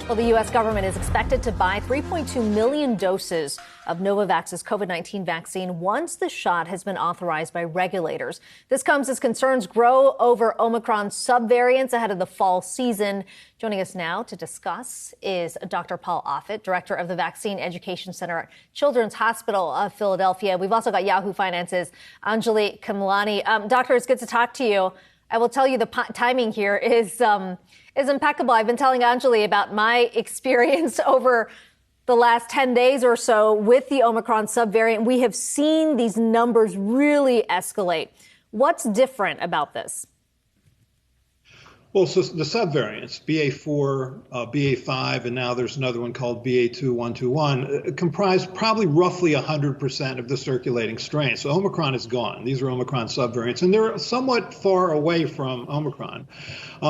Well, the U.S. government is expected to buy 3.2 million doses of Novavax's COVID-19 vaccine once the shot has been authorized by regulators. This comes as concerns grow over Omicron subvariants ahead of the fall season. Joining us now to discuss is Dr. Paul Offit, director of the Vaccine Education Center at Children's Hospital of Philadelphia. We've also got Yahoo Finance's Anjali Kamlani. Doctor, it's good to talk to you. I will tell you the timing here is impeccable. I've been telling Anjali about my experience over the last 10 days or so with the Omicron subvariant. We have seen these numbers really escalate. What's different about this? Well, so the subvariants, BA4, BA5, and now there's another one called BA2.121, comprise probably roughly 100% of the circulating strain. So Omicron is gone. These are Omicron subvariants, and they're somewhat far away from Omicron.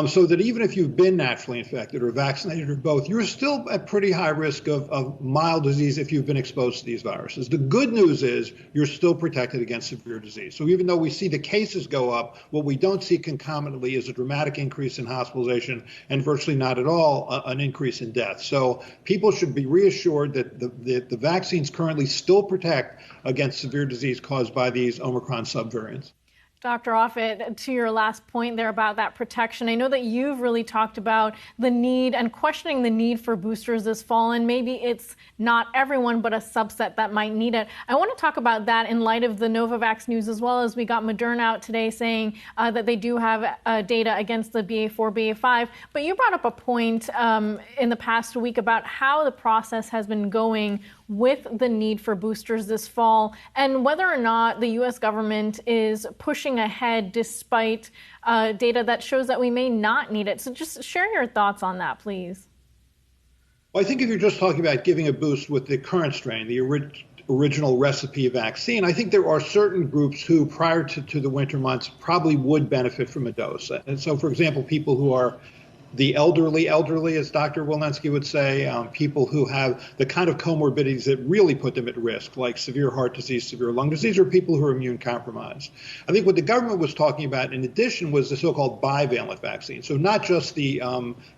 So that even if you've been naturally infected or vaccinated or both, you're still at pretty high risk of mild disease if you've been exposed to these viruses. The good news is you're still protected against severe disease. So even though we see the cases go up, what we don't see concomitantly is a dramatic increase in hospitalization and virtually not at all an increase in death. So people should be reassured that the vaccines currently still protect against severe disease caused by these Omicron subvariants. Dr. Offit, to your last point there about that protection, I know that you've really talked about the need and questioning the need for boosters this fall, and maybe it's not everyone but a subset that might need it. I want to talk about that in light of the Novavax news, as well as we got Moderna out today saying that they do have data against the BA4, BA5. But you brought up a point in the past week about how the process has been going with the need for boosters this fall, and whether or not the U.S. government is pushing ahead despite data that shows that we may not need it. So just share your thoughts on that, please. Well, I think if you're just talking about giving a boost with the current strain, the original recipe vaccine, I think there are certain groups who, prior to the winter months, probably would benefit from a dose. And so, for example, people who are the elderly, as Dr. Walensky would say, people who have the kind of comorbidities that really put them at risk, like severe heart disease, severe lung disease, or people who are immune compromised. I think what the government was talking about in addition was the so-called bivalent vaccine. So not just the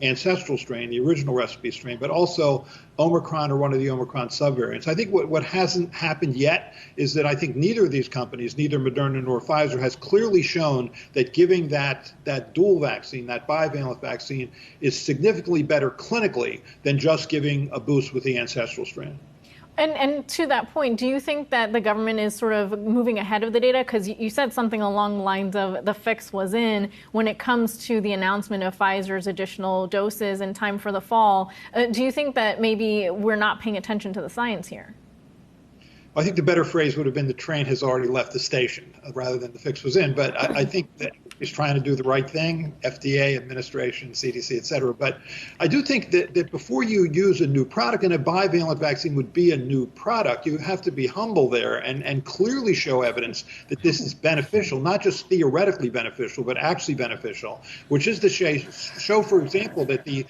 ancestral strain, the original recipe strain, but also Omicron or one of the Omicron subvariants. I think what hasn't happened yet is that I think neither of these companies, neither Moderna nor Pfizer, has clearly shown that giving that dual vaccine, that bivalent vaccine, is significantly better clinically than just giving a boost with the ancestral strain. And to that point, do you think that the government is sort of moving ahead of the data? Because you said something along the lines of the fix was in when it comes to the announcement of Pfizer's additional doses in time for the fall. Do you think that maybe we're not paying attention to the science here? I think the better phrase would have been the train has already left the station rather than the fix was in. But I think that he's trying to do the right thing, FDA, administration, CDC, et cetera. But I do think that before you use a new product, and a bivalent vaccine would be a new product, you have to be humble there and clearly show evidence that this is beneficial, not just theoretically beneficial, but actually beneficial, which is to show, for example, that the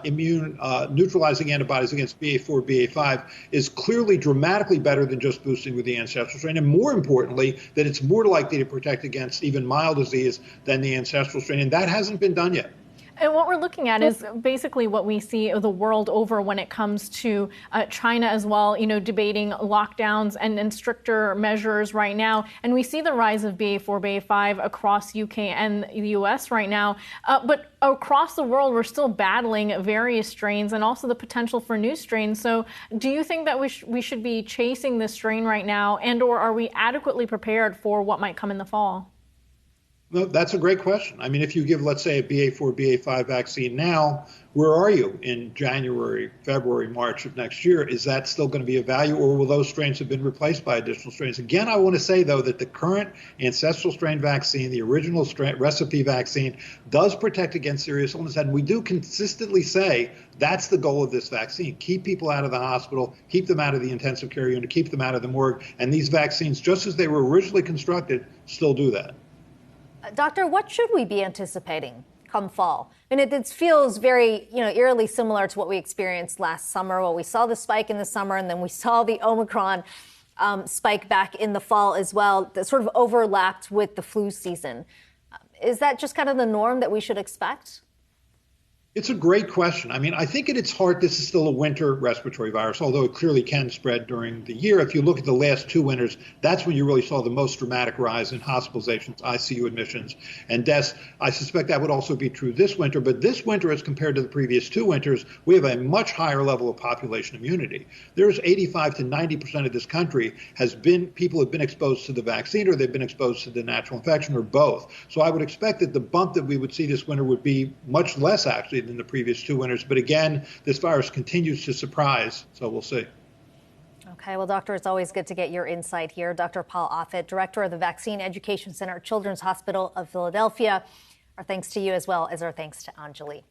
immune neutralizing antibodies against BA4, BA5 is clearly dramatically better than just boosting with the ancestral strain, and more importantly, that it's more likely to protect against even mild disease than the ancestral strain, and that hasn't been done yet. And what we're looking at is basically what we see the world over when it comes to China as well, debating lockdowns and stricter measures right now. And we see the rise of BA4, BA5 across UK and the US right now. But across the world, we're still battling various strains and also the potential for new strains. So do you think that we should be chasing this strain right now, and or are we adequately prepared for what might come in the fall? No, that's a great question. I mean, if you give, let's say, a BA4, BA5 vaccine now, where are you in January, February, March of next year? Is that still going to be a value, or will those strains have been replaced by additional strains? Again, I want to say, though, that the current ancestral strain vaccine, the original strain recipe vaccine, does protect against serious illness. And we do consistently say that's the goal of this vaccine. Keep people out of the hospital, keep them out of the intensive care unit, keep them out of the morgue. And these vaccines, just as they were originally constructed, still do that. Doctor, what should we be anticipating come fall? I mean, it feels very, eerily similar to what we experienced last summer. Well, we saw the spike in the summer, and then we saw the Omicron spike back in the fall as well, that sort of overlapped with the flu season. Is that just kind of the norm that we should expect? It's a great question. I mean, I think at its heart, this is still a winter respiratory virus, although it clearly can spread during the year. If you look at the last two winters, that's when you really saw the most dramatic rise in hospitalizations, ICU admissions, and deaths. I suspect that would also be true this winter. But this winter, as compared to the previous two winters, we have a much higher level of population immunity. There's 85 to 90% of this country people have been exposed to the vaccine, or they've been exposed to the natural infection, or both. So I would expect that the bump that we would see this winter would be much less, actually, than the previous two winters. But again, this virus continues to surprise, so we'll see. Okay, well, Doctor, it's always good to get your insight here. Dr. Paul Offit, Director of the Vaccine Education Center at Children's Hospital of Philadelphia. Our thanks to you, as well as our thanks to Anjali.